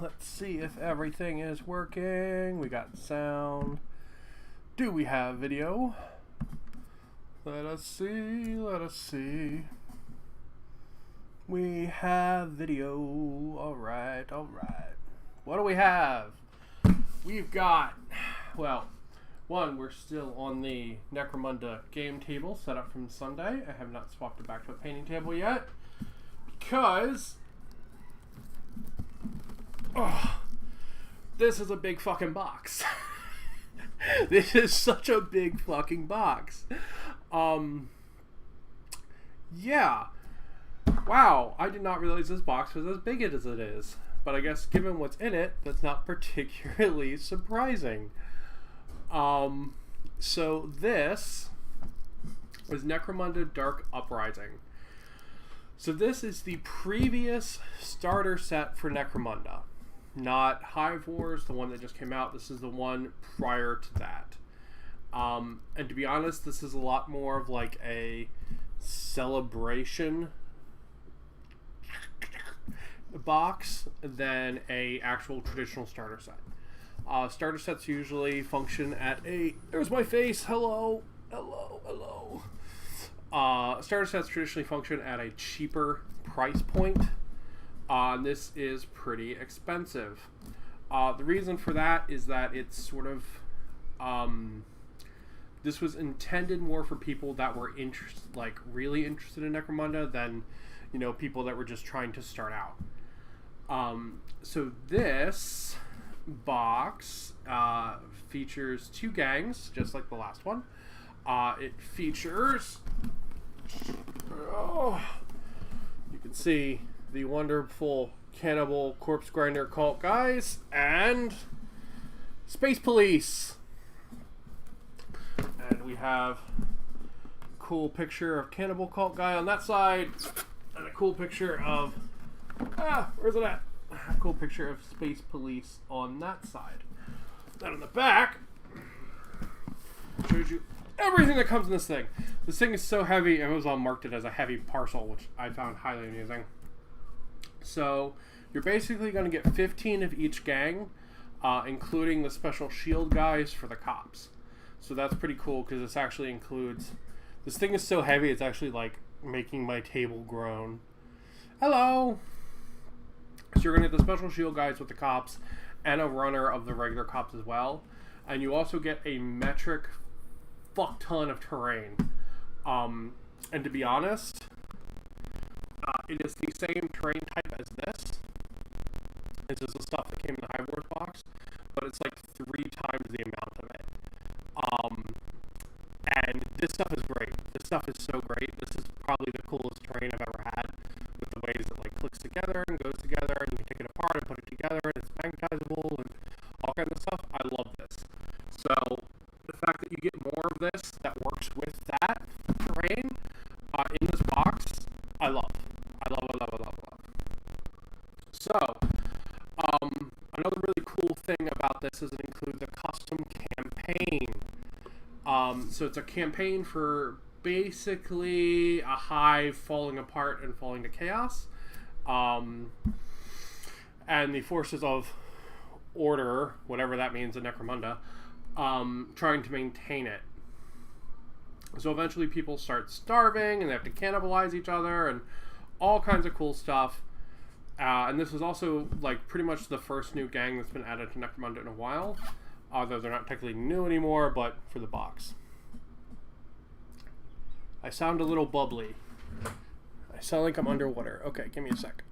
Let's see if everything is working. We got sound. Do we have video? Let us see, let us see. We have video. Alright, alright. What do we have? We've got, well, one, we're still on the Necromunda game table set up from Sunday. I have not swapped it back to a painting table yet because this is a big fucking box. This is such a big fucking box. Yeah. Wow, I did not realize this box was as big as it is. But I guess given what's in it, that's not particularly surprising. So this was Necromunda Dark Uprising. So this is the previous starter set for Necromunda. Not Hive Wars, the one that just came out. This is the one prior to that. And to be honest, this is a lot more of like a celebration box than a actual traditional starter set. Starter sets usually function at a... There's my face! Hello! Hello! Hello! Starter sets traditionally function at a cheaper price point. This is pretty expensive. The reason for that is that it's sort of... this was intended more for people that were really interested in Necromunda than, you know, people that were just trying to start out. So this box features 2 gangs, just like the last one. It features... you can see the wonderful Cannibal Corpse Grinder Cult guys and Space Police. And we have a cool picture of Cannibal Cult guy on that side and a cool picture of where's it at? A cool picture of Space Police on that side. Then on the back shows you everything that comes in this thing. This thing is so heavy, Amazon marked it as a heavy parcel, which I found highly amusing. So you're basically going to get 15 of each gang, including the special shield guys for the cops. So that's pretty cool because this actually includes... This thing is so heavy, it's actually like making my table groan. Hello! So you're going to get the special shield guys with the cops and a runner of the regular cops as well. And you also get a metric fuck ton of terrain. And to be honest, it is the same terrain type as this. This is the stuff that came in the Hive Wars box, but it's like 3 times the amount of it. And this stuff is great. This stuff is so great. This is probably the coolest terrain I've ever had, with the ways it like clicks together and goes together, and you can take it apart and put it together, and it's magnetizable and all kinds of stuff. I love this. So the fact that you get more of this that works with that terrain in this box, I love. I love, I love, I love, I love. So, another really cool thing about this is it includes a custom campaign. So it's a campaign for basically a hive falling apart and falling to chaos. And the forces of order, whatever that means in Necromunda, trying to maintain it. So eventually people start starving and they have to cannibalize each other and all kinds of cool stuff. And this is also like pretty much the first new gang that's been added to Necromunda in a while. Although they're not technically new anymore, but for the box. I sound a little bubbly. I sound like I'm underwater. Okay, give me a sec.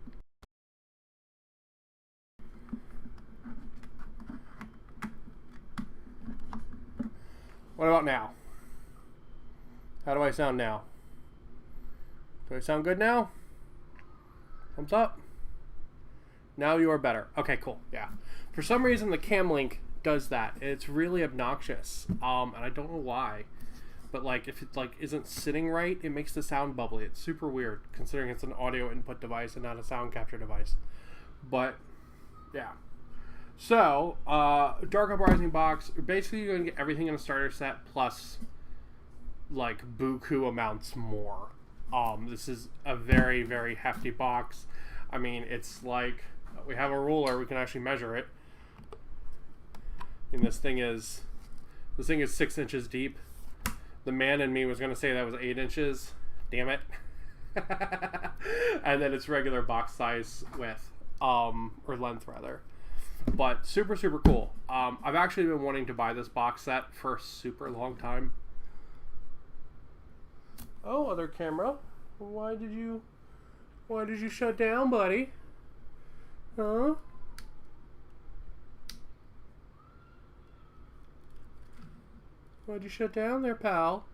What about now? How do I sound now? Do I sound good now? Thumbs up? Now you are better. Okay, cool. Yeah. For some reason, the cam link does that. It's really obnoxious. And I don't know why. But like, if it like isn't sitting right, it makes the sound bubbly. It's super weird, considering it's an audio input device and not a sound capture device. But yeah. So, Dark Uprising box. Basically, you're gonna get everything in a starter set plus like buku amounts more. This is a very, very hefty box. I mean, it's like We have a ruler. We can actually measure it. And this thing is 6 inches deep. The man in me was going to say that was 8 inches. Damn it. And then it's regular box size width, or length rather. But super, super cool. I've actually been wanting to buy this box set for a super long time. Oh, other camera. Why did you shut down, buddy? Huh? Why'd you shut down there, pal?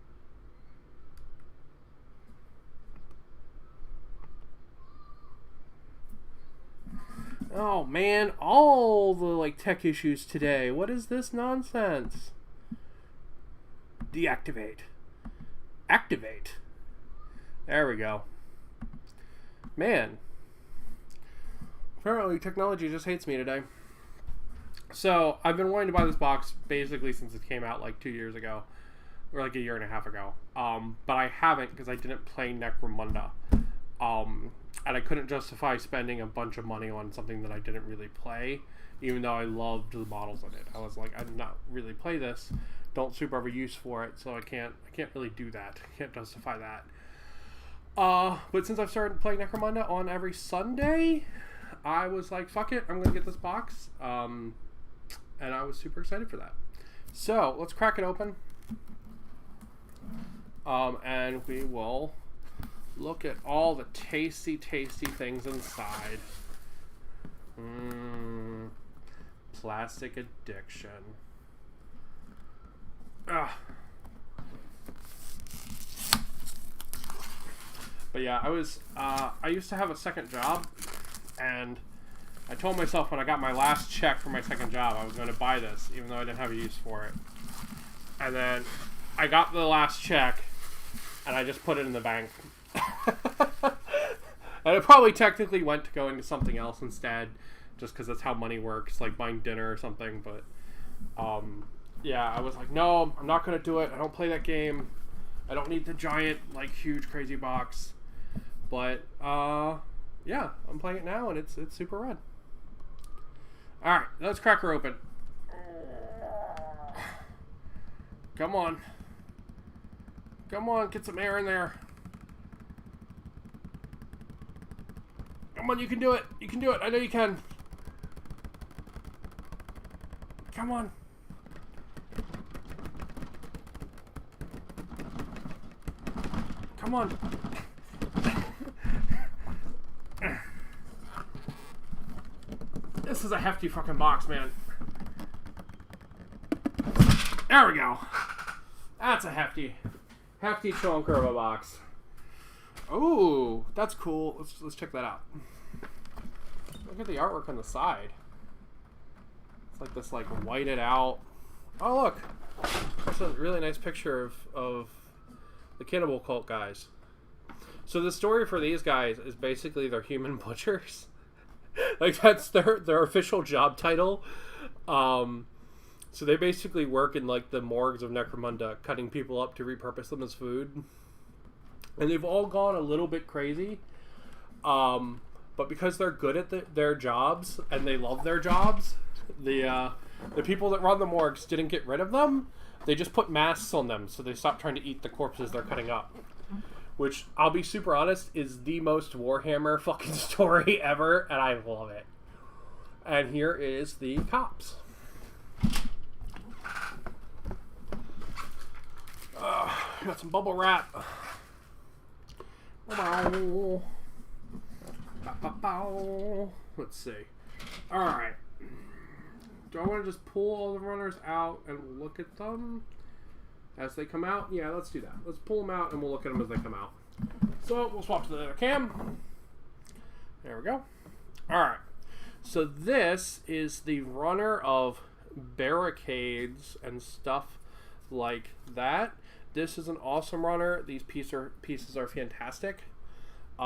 Oh man, all the like tech issues today. What is this nonsense? Deactivate. Activate. There we go. Man. Apparently technology just hates me today. So, I've been wanting to buy this box basically since it came out like 2 years ago. Or like a year and a half ago. But I haven't because I didn't play Necromunda. And I couldn't justify spending a bunch of money on something that I didn't really play. Even though I loved the models in it. I was like, I did not really play this. Don't super have a use for it. So I can't really do that. I can't justify that. But since I've started playing Necromunda on every Sunday, I was like, fuck it, I'm going to get this box. And I was super excited for that. So, let's crack it open. And we will look at all the tasty, tasty things inside. Plastic addiction. Ugh. But yeah, I used to have a second job, and I told myself when I got my last check for my second job, I was going to buy this, even though I didn't have a use for it. And then I got the last check, and I just put it in the bank. And it probably technically went to go into something else instead, just because that's how money works, like buying dinner or something. But yeah, I was like, no, I'm not going to do it. I don't play that game. I don't need the giant, like, huge, crazy box. But yeah, I'm playing it now, and it's super rad. Alright, let's crack her open. Come on. Come on, get some air in there. Come on, you can do it. You can do it. I know you can. Come on. Come on. This is a hefty fucking box, man. There we go. That's a hefty chunker of a box. Oh, that's cool. Let's check that out. Look at the artwork on the side. It's like this, like, whited out. Oh, look. That's a really nice picture of the Cannibal Cult guys. So the story for these guys is basically they're human butchers. Like, that's their official job title. So they basically work in, like, the morgues of Necromunda, cutting people up to repurpose them as food. And they've all gone a little bit crazy. But because they're good at their jobs, and they love their jobs, the people that run the morgues didn't get rid of them. They just put masks on them, so they stopped trying to eat the corpses they're cutting up. Which, I'll be super honest, is the most Warhammer fucking story ever, and I love it. And here is the cops. Got some bubble wrap. Let's see. Alright. Do I want to just pull all the runners out and look at them as they come out? Yeah, let's do that. Let's pull them out and we'll look at them as they come out. So, we'll swap to the other cam. There we go. Alright. So this is the runner of Barricades and stuff like that. This is an awesome runner. These pieces are fantastic.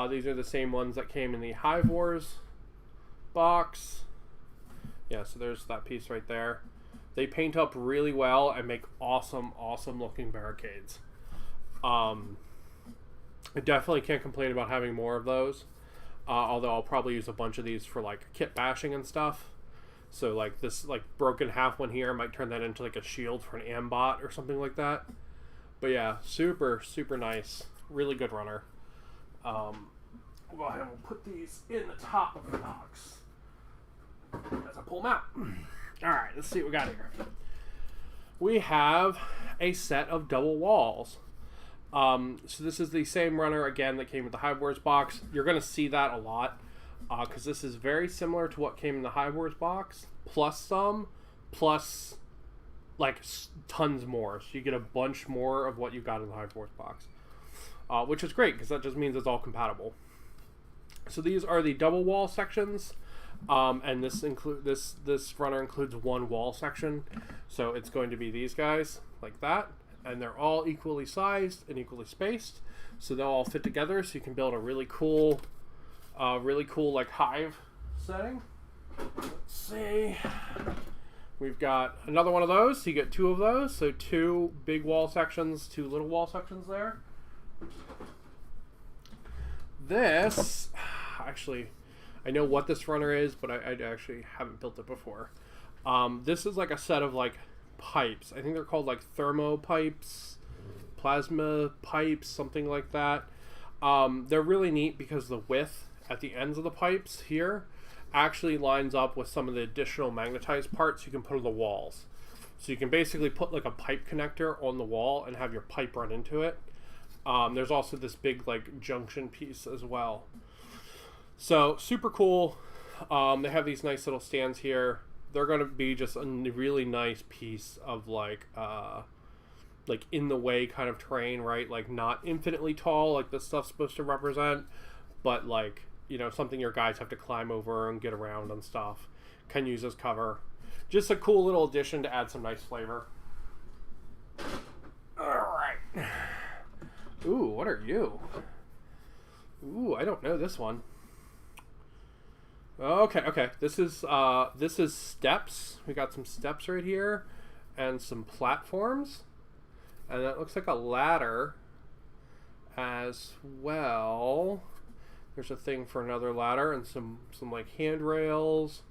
These are the same ones that came in the Hive Wars box. Yeah, so there's that piece right there. They paint up really well and make awesome, awesome looking barricades. I definitely can't complain about having more of those. although I'll probably use a bunch of these for like kit bashing and stuff. So like this like broken half one here, I might turn that into like a shield for an ambot or something like that. But yeah, super nice, really good runner. We'll go ahead and we'll put these in the top of the box as I pull them out. All right, let's see what we got here. We have a set of double walls. So this is the same runner again that came with the Hive Wars box. You're going to see that a lot because this is very similar to what came in the Hive Wars box, plus like tons more. So you get a bunch more of what you got in the Hive Wars box, which is great because that just means it's all compatible. So these are the double wall sections, and this runner includes one wall section. So it's going to be these guys like that. And they're all equally sized and equally spaced, so they'll all fit together. So you can build a really cool like hive setting. Let's see. We've got another one of those. So you get two of those. So two big wall sections, two little wall sections there. This, actually, I know what this runner is, but I actually haven't built it before. This is like a set of like pipes. I think they're called like thermo pipes, plasma pipes, something like that. They're really neat because the width at the ends of the pipes here actually lines up with some of the additional magnetized parts you can put on the walls. So you can basically put like a pipe connector on the wall and have your pipe run into it. There's also this big like junction piece as well. So super cool. They have these nice little stands here. They're going to be just a really nice piece of like in the way kind of terrain, right? Like not infinitely tall like this stuff's supposed to represent, but like, you know, something your guys have to climb over and get around and stuff. Can use as cover. Just a cool little addition to add some nice flavor. All right. Ooh, what are you? Ooh, I don't know this one. Okay. This is steps. We got some steps right here, and some platforms, and that looks like a ladder as well. There's a thing for another ladder and some like handrails.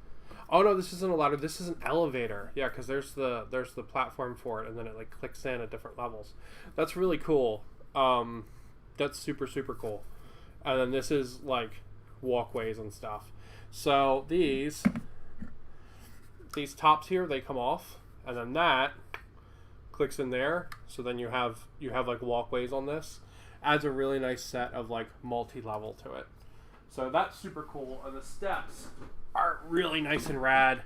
Oh no, this isn't a ladder. This is an elevator. Yeah, because there's the platform for it, and then it like clicks in at different levels. That's really cool. That's super cool. And then this is like walkways and stuff. So these tops here, they come off, and then that clicks in there. So then you have like walkways on this. Adds a really nice set of like multi-level to it. So that's super cool. And the steps are really nice and rad.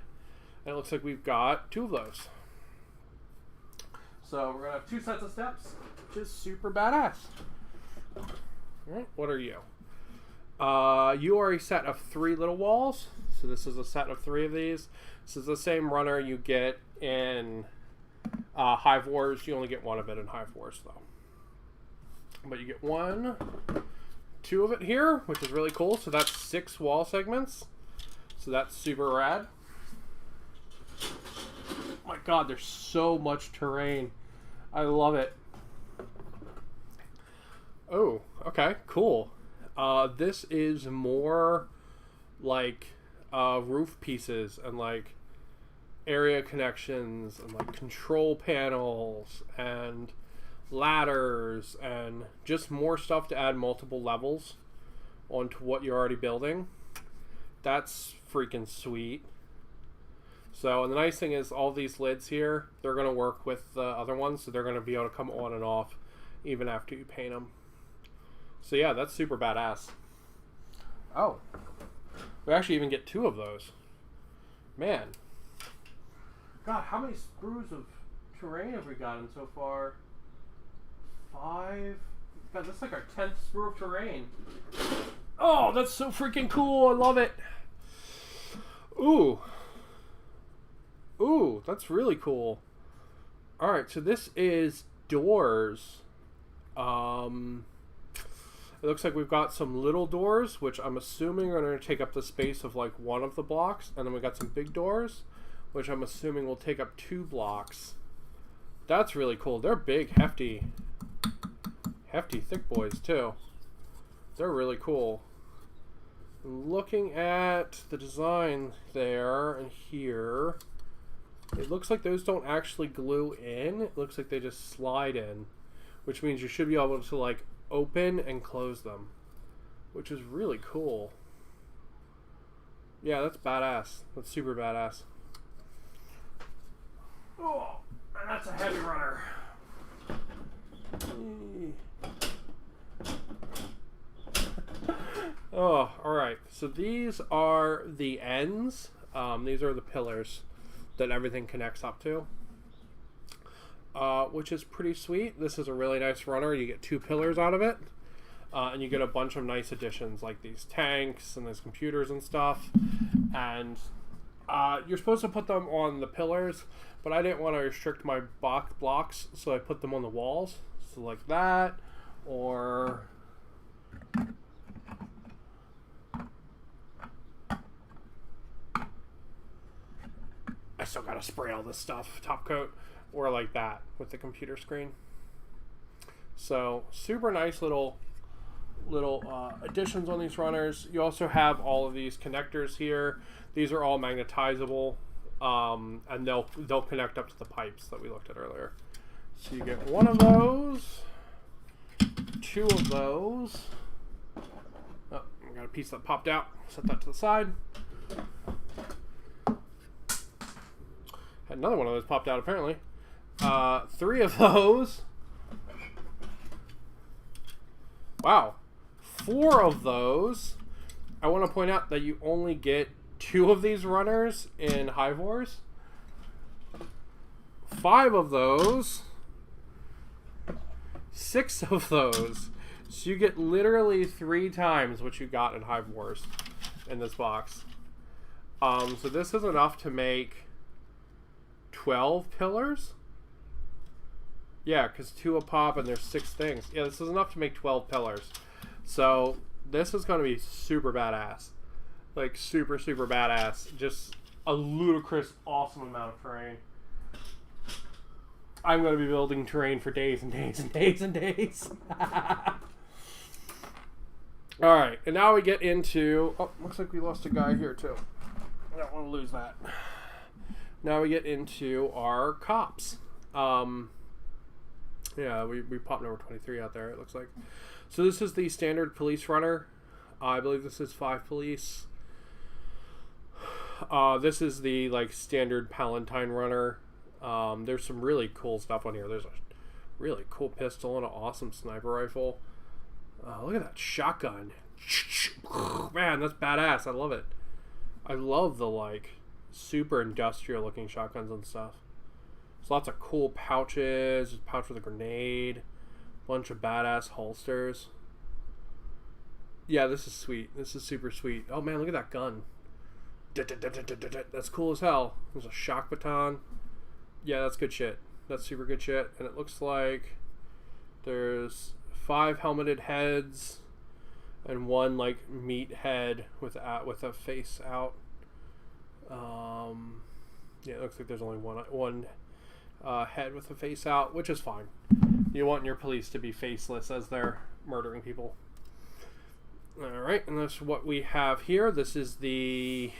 And it looks like we've got two of those. So we're gonna have two sets of steps, which is super badass. All right, what are you? You are a set of 3 little walls. So this is a set of 3 of these. This is the same runner you get in Hive Wars. You only get one of it in Hive Wars, though. But you get 1, 2 of it here, which is really cool. So that's 6 wall segments. So that's super rad. Oh my god, there's so much terrain. I love it. Oh, okay, cool. This is more like roof pieces and like area connections and like control panels and ladders and just more stuff to add multiple levels onto what you're already building. That's freaking sweet. So, and the nice thing is all these lids here, they're going to work with the other ones, so they're going to be able to come on and off even after you paint them. So yeah, that's super badass. Oh, we actually even get 2 of those. Man. God, how many sprues of terrain have we gotten so far? 5? God, that's like our 10th sprue of terrain. Oh, that's so freaking cool. I love it. Ooh. Ooh, that's really cool. Alright, so this is doors. It looks like we've got some little doors, which I'm assuming are going to take up the space of like one of the blocks. And then we got some big doors, which I'm assuming will take up 2 blocks. That's really cool. They're big, hefty, thick boys too. They're really cool. Looking at the design there and here, it looks like those don't actually glue in. It looks like they just slide in, which means you should be able to like open and close them, which is really cool. Yeah, that's badass. That's super badass. Oh, and that's a heavy runner. Oh, alright. So these are the ends. These are the pillars that everything connects up to. Which is pretty sweet. This is a really nice runner. You get 2 pillars out of it. And you get a bunch of nice additions like these tanks and these computers and stuff. And you're supposed to put them on the pillars, but I didn't want to restrict my blocks, so I put them on the walls. So like that, or... I still gotta spray all this stuff, top coat, or like that with the computer screen. So super nice little additions on these runners. You also have all of these connectors here. These are all magnetizable, and they'll connect up to the pipes that we looked at earlier. So you get 1 of those, 2 of those. Oh, I got a piece that popped out. Set that to the side. Had another one of those popped out apparently. 3 of those. Wow. 4 of those. I want to point out that you only get 2 of these runners in Hive Wars. 5 of those. 6 of those. So you get literally 3 times what you got in Hive Wars in this box. So this is enough to make 12 pillars? Yeah, because 2 a pop and there's 6 things. Yeah, this is enough to make 12 pillars. So this is going to be super badass. Like super, super badass. Just a ludicrous, awesome amount of terrain. I'm going to be building terrain for days and days and days and days. Alright, and now we get into... Oh, looks like we lost a guy here too. I don't want to lose that. Now we get into our cops. Yeah, we popped number 23 out there, it looks like. So this is the standard police runner. I believe this is 5 police. This is the like standard Palatine runner. There's some really cool stuff on here. There's a really cool pistol and an awesome sniper rifle. Look at that shotgun. Man, that's badass. I love it. I love the like super industrial looking shotguns and stuff. There's lots of cool pouches. There's a pouch with a grenade. Bunch of badass holsters. Yeah, this is sweet. This is super sweet. Oh man, look at that gun. That's cool as hell. There's a shock baton. Yeah, that's good shit. That's super good shit. And it looks like there's 5 helmeted heads and 1 like meat head with a face out. Yeah, it looks like there's only one head with a face out, which is fine. You want your police to be faceless as they're murdering people. Alright, and that's what we have here. This is the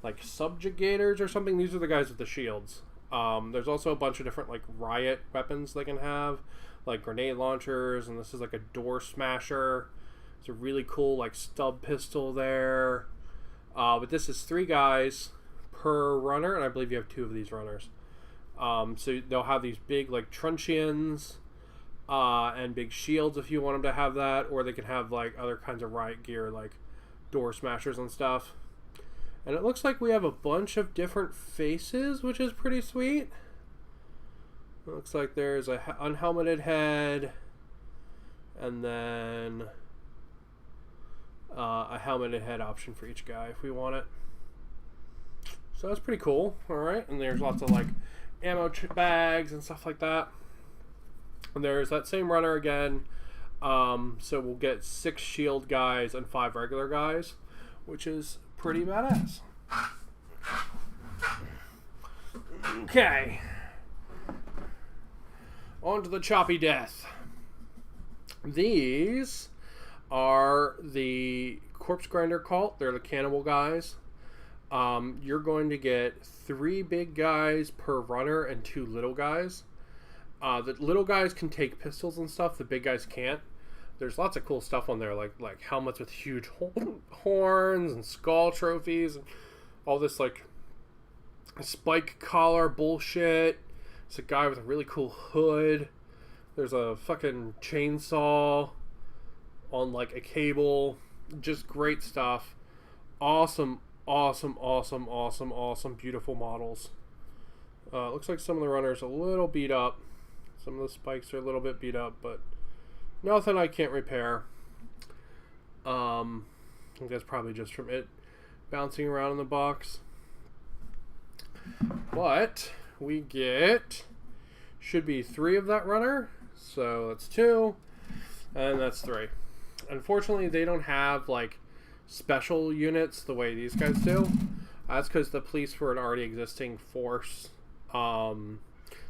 like subjugators or something. These are the guys with the shields. There's also a bunch of different like riot weapons they can have, like grenade launchers, and this is like a door smasher. It's a really cool like stub pistol there. But this is 3 guys per runner, and I believe you have 2 of these runners. So they'll have these big like truncheons and big shields if you want them to have that, or they can have like other kinds of riot gear like door smashers and stuff. And it looks like we have a bunch of different faces, which is pretty sweet. It looks like there's a unhelmeted head, and then a helmeted head option for each guy if we want it. So that's pretty cool. Alright, and there's lots of like ammo bags and stuff like that. And there's that same runner again. So we'll get 6 shield guys and 5 regular guys, which is pretty badass. Okay. On to the choppy death. These are the Corpse Grinder Cult. They're the cannibal guys. You're going to get 3 big guys per runner and 2 little guys. The little guys can take pistols and stuff. The big guys can't. There's lots of cool stuff on there, like helmets with huge horns and skull trophies and all this like spike collar bullshit. It's a guy with a really cool hood. There's a fucking chainsaw on like a cable. Just great stuff. Awesome beautiful models. Looks like some of the runners a little beat up. Some of the spikes are a little bit beat up, but nothing I can't repair. I think that's probably just from it bouncing around in the box. But we get, should be 3 of that runner. So that's 2, and that's 3. Unfortunately, they don't have like special units the way these guys do. That's because the police were an already existing force.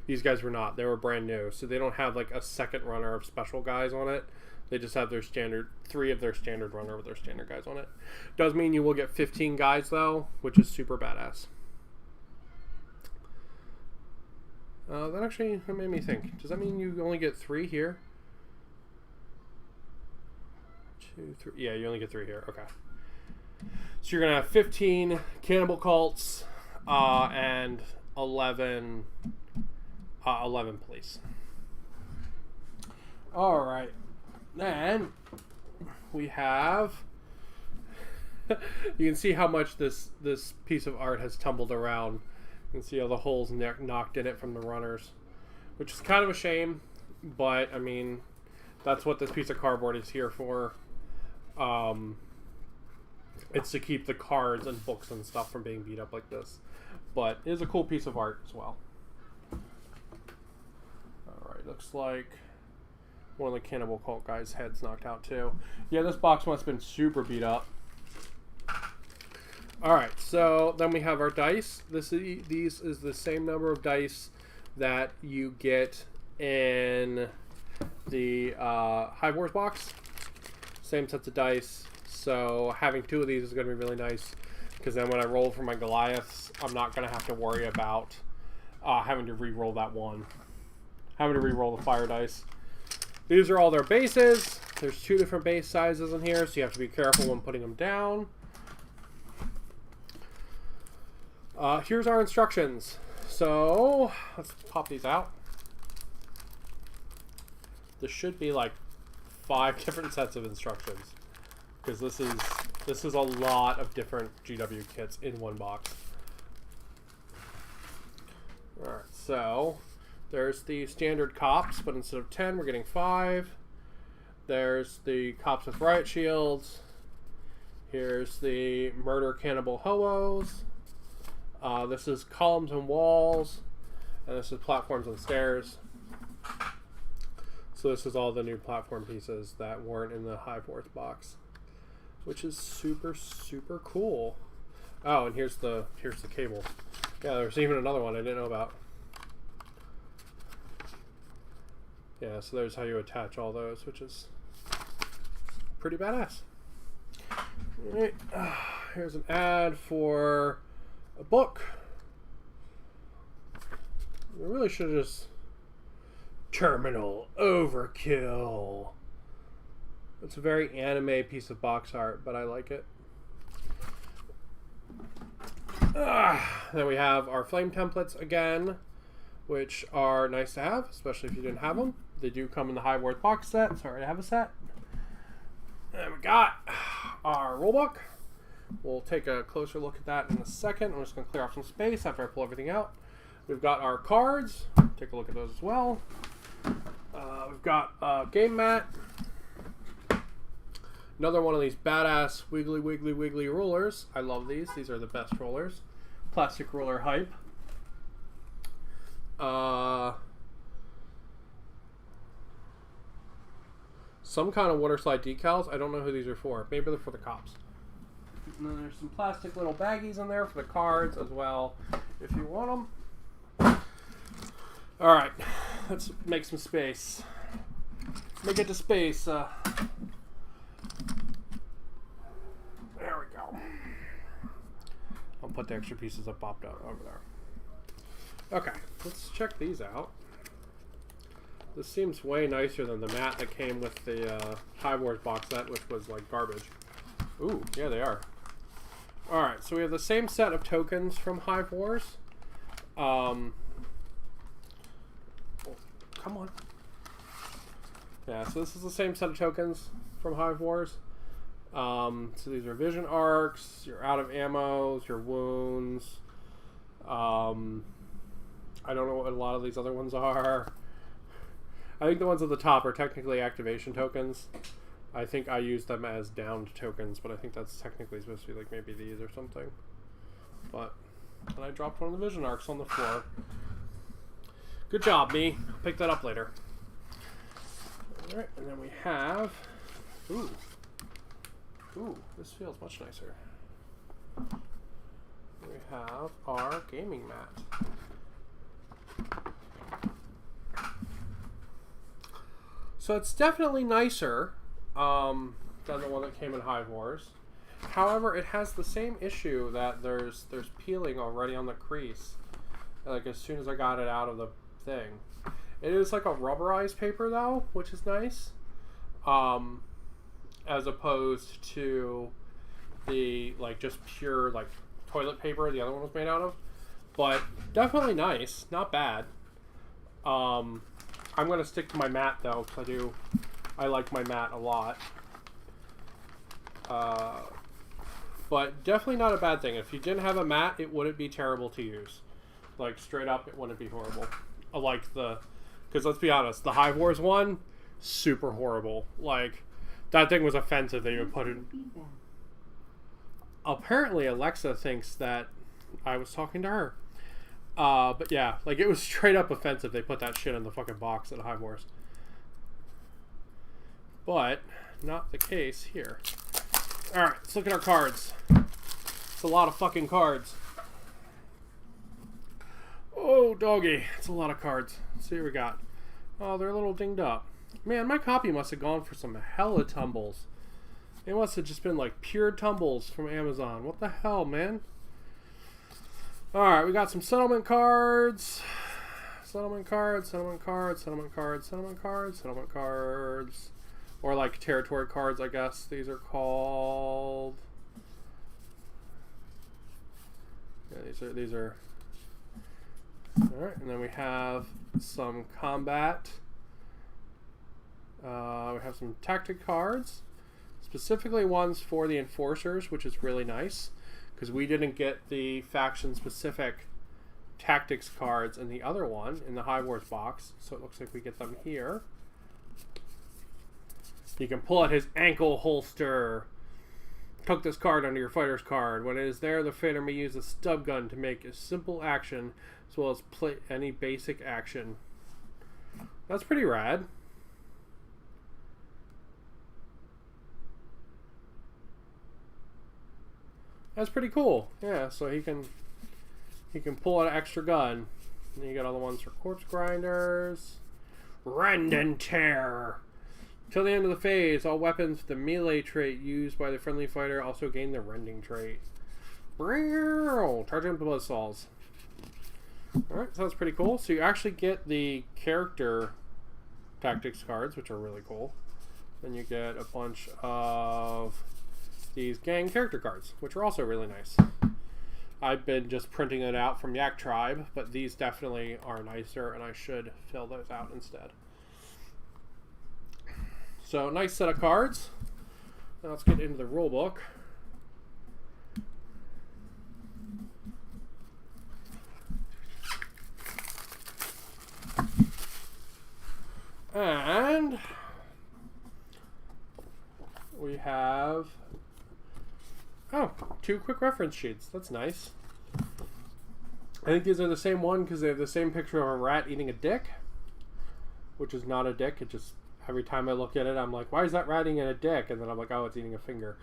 These guys were not. They were brand new, so they don't have like a second runner of special guys on it. They just have their standard 3 of their standard runner with their standard guys on it. Does mean you will get 15 guys though, which is super badass. That made me think. Does that mean you only get 3 here? 2, 3. Yeah, you only get 3 here. Okay. So you're gonna have 15 cannibal cults and 11 police. All right. Then we have. You can see how much this piece of art has tumbled around. You can see all the holes knocked in it from the runners, which is kind of a shame, but I mean, that's what this piece of cardboard is here for. It's to keep the cards and books and stuff from being beat up like this, but it is a cool piece of art as well. Alright, looks like one of the cannibal cult guys' heads knocked out too. Yeah, this box must have been super beat up. Alright, so then we have our dice. These is the same number of dice that you get in the Hive Wars box. Same sets of dice. So having 2 of these is going to be really nice, because then when I roll for my Goliaths, I'm not going to have to worry about having to re-roll that one. Having to re-roll the fire dice. These are all their bases. There's 2 different base sizes in here, so you have to be careful when putting them down. Here's our instructions. So let's pop these out. There should be like 5 different sets of instructions, because this is a lot of different GW kits in one box. All right, so there's the standard cops, but instead of 10, we're getting 5. There's the cops with riot shields. Here's the murder cannibal hobos. This is columns and walls, and this is platforms and stairs. So this is all the new platform pieces that weren't in the Hive Wars box, which is super cool. Oh, and here's the cable. Yeah, there's even another one I didn't know about. Yeah, so there's how you attach all those, which is pretty badass. All right, here's an ad for a book. We really should have just Terminal Overkill. It's a very anime piece of box art, but I like it. Then we have our flame templates again, which are nice to have, especially if you didn't have them. They do come in the Hive Wars box set, so I already have a set. And we got our rulebook. We'll take a closer look at that in a second. I'm just going to clear off some space after I pull everything out. We've got our cards. Take a look at those as well. We've got a game mat. Another one of these badass wiggly rulers. I love these. These are the best rollers. Plastic roller hype. Some kind of water slide decals. I don't know who these are for. Maybe they're for the cops. And then there's some plastic little baggies in there for the cards as well, if you want them. Alright, let's make some space. Make it to space. put the extra pieces I popped out over there. Okay, let's check these out. This seems way nicer than the mat that came with the Hive Wars box set, which was like garbage. Ooh, yeah, they are. Alright, so we have the same set of tokens from Hive Wars. Oh, come on. Yeah, so this is the same set of tokens from Hive Wars. So these are vision arcs, your out of ammos, your wounds. I don't know what a lot of these other ones are. I think the ones at the top are technically activation tokens. I think I use them as downed tokens, but I think that's technically supposed to be like maybe these or something. But, and I dropped one of the vision arcs on the floor. Good job, me. I'll pick that up later. Alright, and then we have... Ooh, this feels much nicer. We have our gaming mat. So it's definitely nicer than the one that came in Hive Wars. However, it has the same issue that there's peeling already on the crease. Like as soon as I got it out of the thing. It is like a rubberized paper though, which is nice. As opposed to the like just pure like toilet paper the other one was made out of. But definitely nice, not bad. I'm going to stick to my mat though, because I like my mat a lot. But definitely not a bad thing. If you didn't have a mat, it wouldn't be terrible to use. Like straight up, it wouldn't be horrible. Because let's be honest, the Hive Wars one, super horrible. Like, that thing was offensive that you would put it. Apparently Alexa thinks that I was talking to her. But yeah, like it was straight up offensive. They put that shit in the fucking box at Hive Wars. But not the case here. Alright, let's look at our cards. It's a lot of fucking cards. Oh, doggy. It's a lot of cards. Let's see what we got. Oh, they're a little dinged up. Man, my copy must have gone for some hella tumbles. It must have just been like pure tumbles from Amazon. What the hell, man? Alright, we got some settlement cards. Settlement cards. Or like territory cards, I guess these are called. Yeah, these are. Alright, and then we have some combat. We have some tactic cards. Specifically ones for the enforcers, which is really nice. Because we didn't get the faction-specific tactics cards in the other one, in the Hive Wars box. So it looks like we get them here. You can pull out his ankle holster. Tuck this card under your fighter's card. When it is there, the fighter may use a stub gun to make a simple action, as well as play any basic action. That's pretty rad. That's pretty cool. Yeah, so he can pull out an extra gun. And you got all the ones for corpse grinders. Rend and tear. Till the end of the phase, all weapons with the melee trait used by the friendly fighter also gain the rending trait. Charging up the buzzsaws. Alright, so that's pretty cool. So you actually get the character tactics cards, which are really cool. Then you get a bunch of these gang character cards, which are also really nice. I've been just printing it out from Yak Tribe, but these definitely are nicer, and I should fill those out instead. So, nice set of cards. Now let's get into the rulebook. And we have two quick reference sheets. That's nice. I think these are the same one because they have the same picture of a rat eating a dick, which is not a dick. It just, every time I look at it, I'm like, why is that rat eating a dick? And then I'm like, oh, it's eating a finger.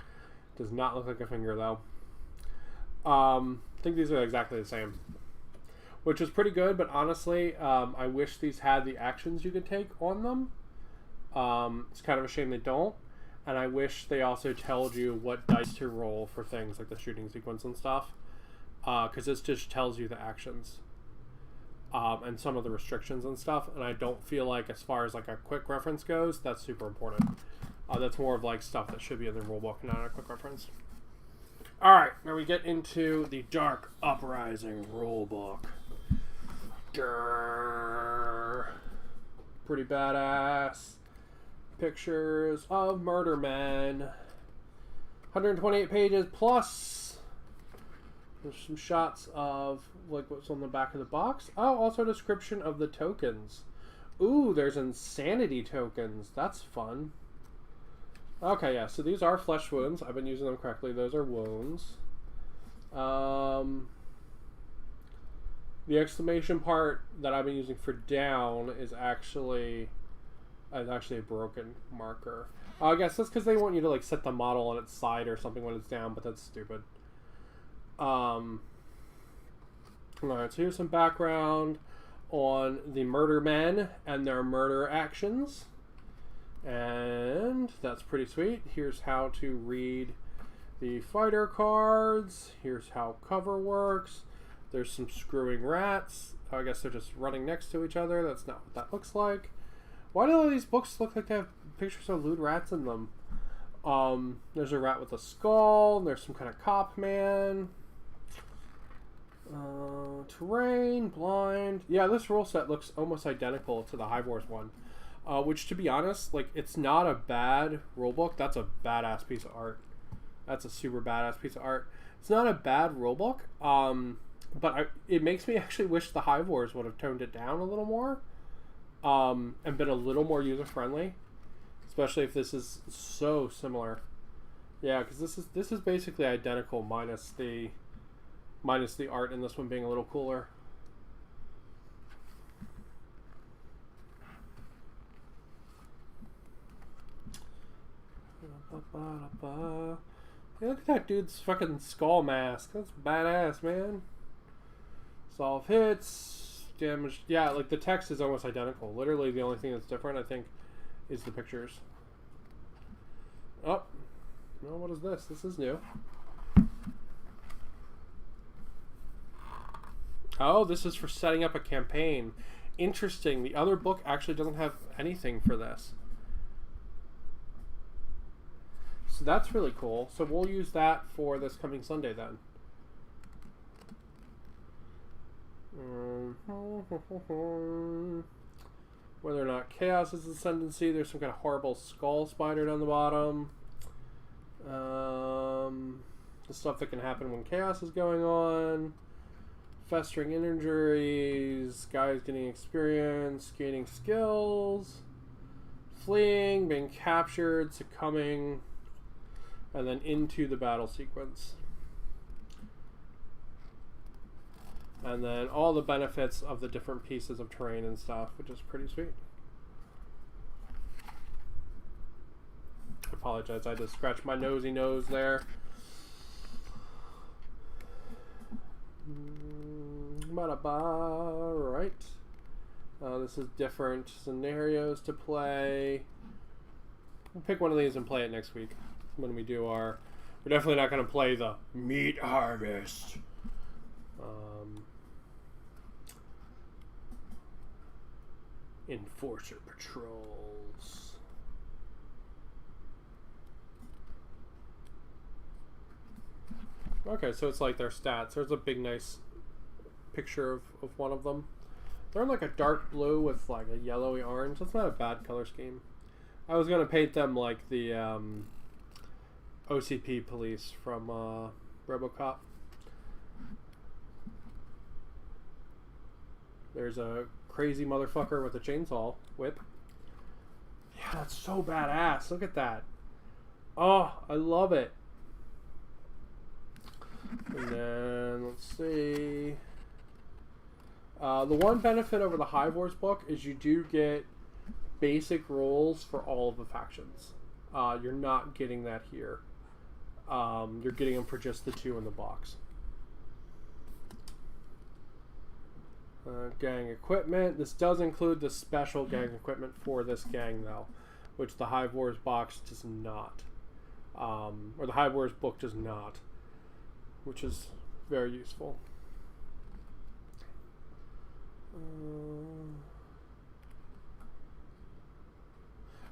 It does not look like a finger, though. I think these are exactly the same, which is pretty good, but honestly, I wish these had the actions you could take on them. It's kind of a shame they don't. And I wish they also told you what dice to roll for things like the shooting sequence and stuff. because this just tells you the actions and some of the restrictions and stuff. And I don't feel like, as far as like a quick reference goes, that's super important. That's more of like stuff that should be in the rulebook, not a quick reference. All right, now we get into the Dark Uprising rulebook. Grrr. Pretty badass pictures of murder men. 128 pages plus. There's some shots of like what's on the back of the box. Oh, also a description of the tokens. Ooh, there's insanity tokens. That's fun. Okay, yeah, so these are flesh wounds. I've been using them correctly. Those are wounds. The exclamation part that I've been using for down is actually a broken marker. I guess that's because they want you to like set the model on its side or something when it's down, but that's stupid. Alright, so here's some background on the murder men and their murder actions. And that's pretty sweet. Here's how to read the fighter cards. Here's how cover works. There's some screwing rats. I guess they're just running next to each other. That's not what that looks like. Why do all these books look like they have pictures of lewd rats in them? There's a rat with a skull. There's some kind of cop man. Terrain, blind. Yeah, this rule set looks almost identical to the Hive Wars one. Which, to be honest, like, it's not a bad rulebook. That's a badass piece of art. That's a super badass piece of art. It's not a bad rulebook. But it makes me actually wish the Hive Wars would have toned it down a little more. And been a little more user-friendly. Especially if this is so similar. Yeah, because this is basically identical minus the art in this one being a little cooler. Hey, look at that dude's fucking skull mask. That's badass, man. Solve hits, damage. Yeah, like the text is almost identical. Literally, the only thing that's different, I think, is the pictures. Oh, no, what is this? This is new. Oh, this is for setting up a campaign. Interesting. The other book actually doesn't have anything for this. So that's really cool. So we'll use that for this coming Sunday then. Whether or not chaos is the ascendancy, there's some kind of horrible skull spider down the bottom. The stuff that can happen when chaos is going on. Festering injuries, guys getting experience, gaining skills, fleeing, being captured, succumbing, and then into the battle sequence. And then all the benefits of the different pieces of terrain and stuff, which is pretty sweet. I apologize, I just scratched my nosy nose there. Right. This is different scenarios to play. We'll pick one of these and play it next week when we do our... We're definitely not going to play the meat harvest. Enforcer patrols. Okay, so it's like their stats. There's a big, nice picture of one of them. They're in like a dark blue with like a yellowy orange. That's not a bad color scheme. I was going to paint them like the OCP police from RoboCop. There's a crazy motherfucker with a chainsaw whip. Yeah, that's so badass. Look at that. Oh, I love it. And then, let's see. The one benefit over the Hive Wars book is you do get basic rules for all of the factions. You're not getting that here. You're getting them for just the two in the box. Gang equipment. This does include the special gang equipment for this gang, though, which the Hive Wars box does not. Or the Hive Wars book does not. Which is Very useful.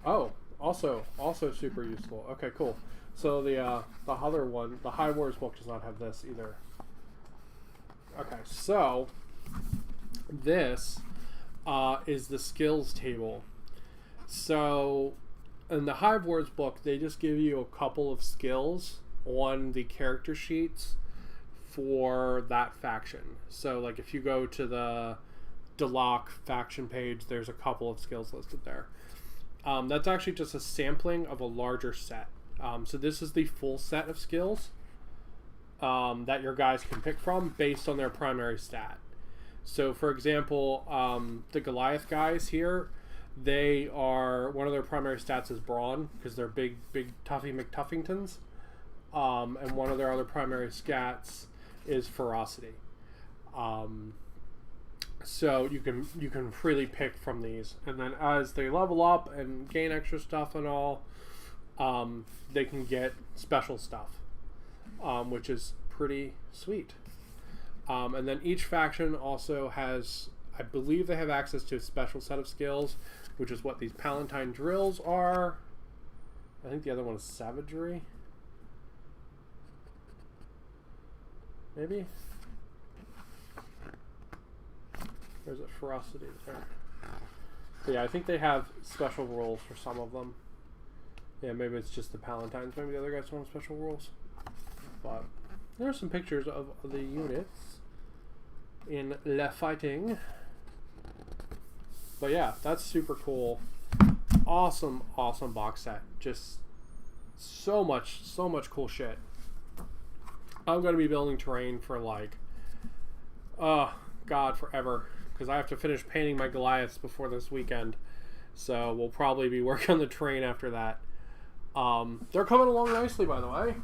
Oh, also super useful. Okay, cool. So the other one, the High Wars book, does not have this either. Okay, so this is the skills table. So in the Hive Wars book, they just give you a couple of skills on the character sheets for that faction. So like if you go to the Deloc faction page, there's a couple of skills listed there. That's actually just a sampling of a larger set. So this is the full set of skills that your guys can pick from based on their primary stat. So for example, the Goliath guys here, they are, one of their primary stats is brawn, because they're big toughy McTuffingtons. And one of their other primary stats is ferocity. So you can freely pick from these, and then as they level up and gain extra stuff and all, they can get special stuff, which is pretty sweet. And then each faction also has, I believe they have access to a special set of skills, which is what these Palatine drills are. I think the other one is savagery. Maybe? Or is it ferocity there? But yeah, I think they have special rules for some of them. Yeah, maybe it's just the Palatines. Maybe the other guys don't have special rules. But there are some pictures of the units in Le Fighting. But yeah, that's super cool. Awesome box set. Just so much cool shit. I'm going to be building terrain for like, God, forever. Because I have to finish painting my Goliaths before this weekend. So we'll probably be working on the terrain after that. They're coming along nicely, by the way.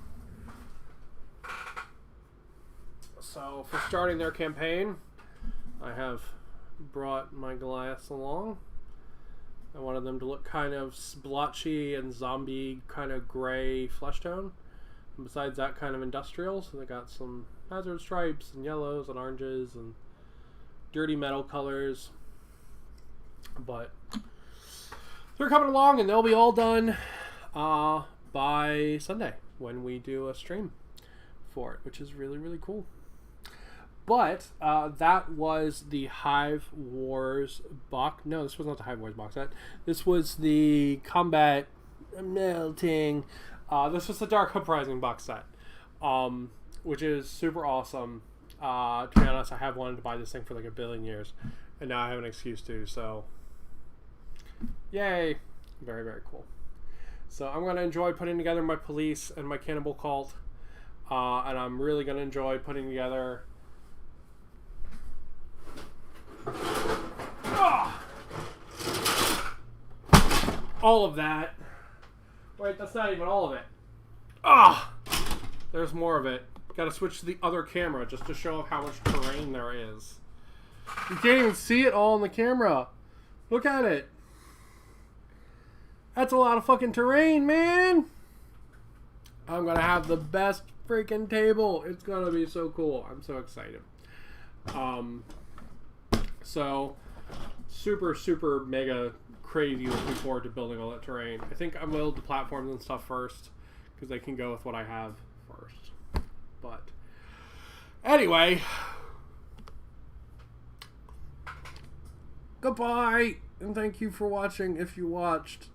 So for starting their campaign, I have brought my Goliaths along. I wanted them to look kind of splotchy and zombie kind of gray flesh tone. And besides that, kind of industrial. So they got some hazard stripes and yellows and oranges and dirty metal colors. But they're coming along, and they'll be all done by Sunday when we do a stream for it, which is really cool. But that was the Hive Wars box. No, this was not the Hive Wars box set. This was the Combat Melting. This was the Dark Uprising box set, which is super awesome. To be honest, I have wanted to buy this thing for like a billion years, and now I have an excuse to, so yay. Very cool. So I'm going to enjoy putting together my police and my cannibal cult, and I'm really going to enjoy putting together all of that. Wait, that's not even all of it. There's more of it. Got to switch to the other camera just to show how much terrain there is. You can't even see it all on the camera. Look at it. That's a lot of fucking terrain, man. I'm going to have the best freaking table. It's going to be so cool. I'm so excited. So, super mega crazy looking forward to building all that terrain. I think I'm going to build the platforms and stuff first, because they can go with what I have first. But anyway, goodbye, and thank you for watching if you watched.